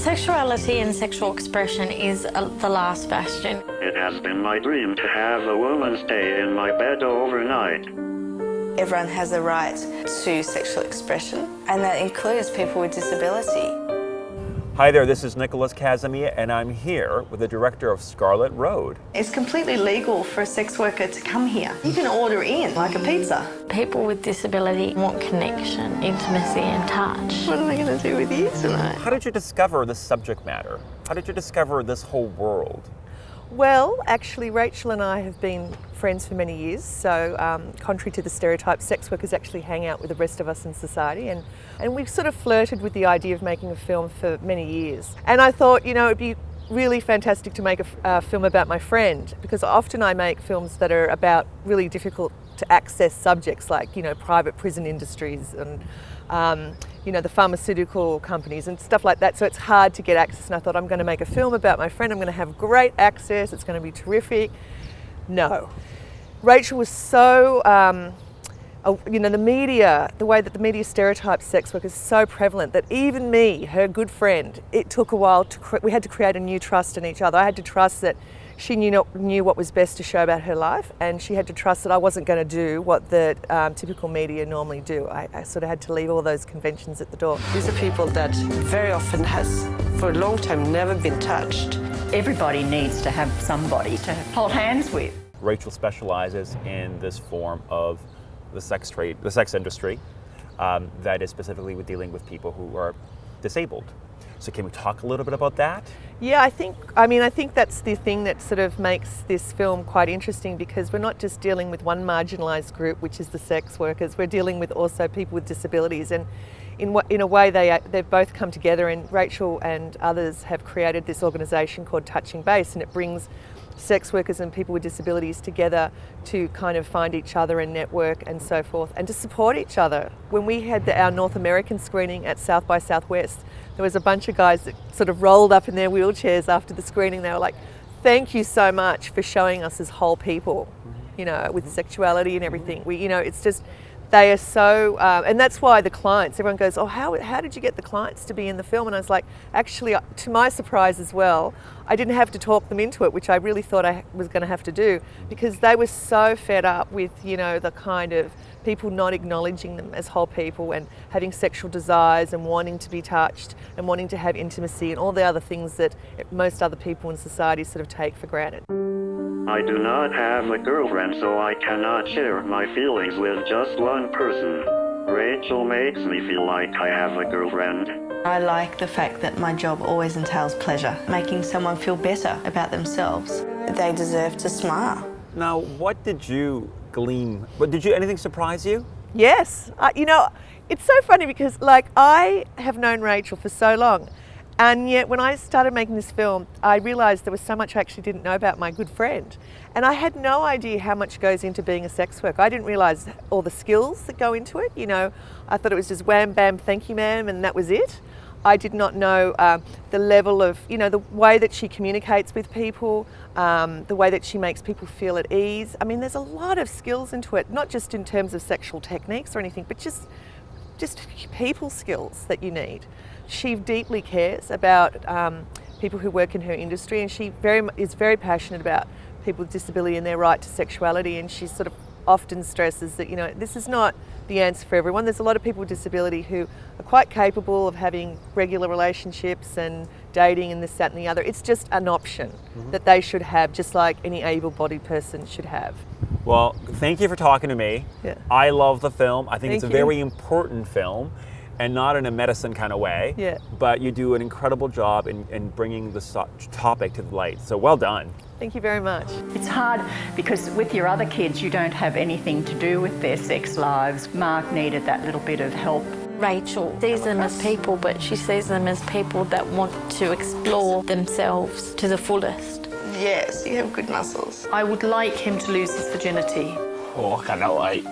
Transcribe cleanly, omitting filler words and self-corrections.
Sexuality and sexual expression is the last bastion. It has been my dream to have a woman stay in my bed overnight. Everyone has a right to sexual expression, and that includes people with disability. Hi there, this is Nicholas Casimir, and I'm here with the director of Scarlet Road. It's completely legal for a sex worker to come here. You can order in like a pizza. People with disability want connection, intimacy and touch. What am I going to do with you tonight? How did you discover this subject matter? How did you discover this whole world? Well, actually, Rachel and I have been friends for many years, so contrary to the stereotype, sex workers actually hang out with the rest of us in society, and we've sort of flirted with the idea of making a film for many years. And I thought, you know, it'd be really fantastic to make a film about my friend, because often I make films that are about really difficult to access subjects like, you know, private prison industries and you know, the pharmaceutical companies and stuff like that, so it's hard to get access. And I thought, I'm going to make a film about my friend, I'm going to have great access, it's going to be terrific. No. Rachel was so, you know, the media, the way that the media stereotypes sex work is so prevalent that even me, her good friend, it took a while we had to create a new trust in each other. I had to trust that she knew what was best to show about her life, and she had to trust that I wasn't going to do what the typical media normally do. I sort of had to leave all those conventions at the door. These are people that very often has, for a long time, never been touched. Everybody needs to have somebody to hold hands with. Rachel specializes in this form of the sex trade, the sex industry, that is specifically with dealing with people who are disabled. So can we talk a little bit about that? Yeah, I think that's the thing that sort of makes this film quite interesting, because we're not just dealing with one marginalised group, which is the sex workers. We're dealing with also people with disabilities, and in a way they've both come together, and Rachel and others have created this organisation called Touching Base, and it brings sex workers and people with disabilities together to kind of find each other and network and so forth, and to support each other. When we had our North American screening at South by Southwest, there was a bunch of guys that sort of rolled up in their wheelchairs after the screening. They were like, thank you so much for showing us as whole people, you know, with sexuality and everything. You know, it's just, they are so, and that's why the clients, everyone goes, oh, how did you get the clients to be in the film? And I was like, actually, to my surprise as well, I didn't have to talk them into it, which I really thought I was going to have to do, because they were so fed up with, you know, the kind of people not acknowledging them as whole people and having sexual desires and wanting to be touched and wanting to have intimacy and all the other things that most other people in society sort of take for granted. I do not have a girlfriend, so I cannot share my feelings with just one person. Rachel makes me feel like I have a girlfriend. I like the fact that my job always entails pleasure, making someone feel better about themselves. They deserve to smile. Now, what did you glean? Anything surprise you? Yes. You know, it's so funny because, like, I have known Rachel for so long, and yet when I started making this film, I realised there was so much I actually didn't know about my good friend. And I had no idea how much goes into being a sex worker. I didn't realise all the skills that go into it. You know, I thought it was just wham, bam, thank you, ma'am, and that was it. I did not know the level of, you know, the way that she communicates with people, the way that she makes people feel at ease. I mean, there's a lot of skills into it, not just in terms of sexual techniques or anything, but just people skills that you need. She deeply cares about people who work in her industry, and she is very passionate about people with disability and their right to sexuality, and she sort of often stresses that, you know, this is not the answer for everyone. There's a lot of people with disability who are quite capable of having regular relationships and dating and this, that and the other. It's just an option that they should have, just like any able-bodied person should have. Well, thank you for talking to me. Yeah. I love the film. I think Thank it's a you. very important film, and not in a medicine kind of way. Yeah. But you do an incredible job in bringing the topic to the light. So well done. Thank you very much. It's hard because with your other kids, you don't have anything to do with their sex lives. Mark needed that little bit of help. Rachel sees them as people, but she sees them as people that want to explore themselves to the fullest. Yes, you have good muscles. I would like him to lose his virginity. Oh, I cannot wait.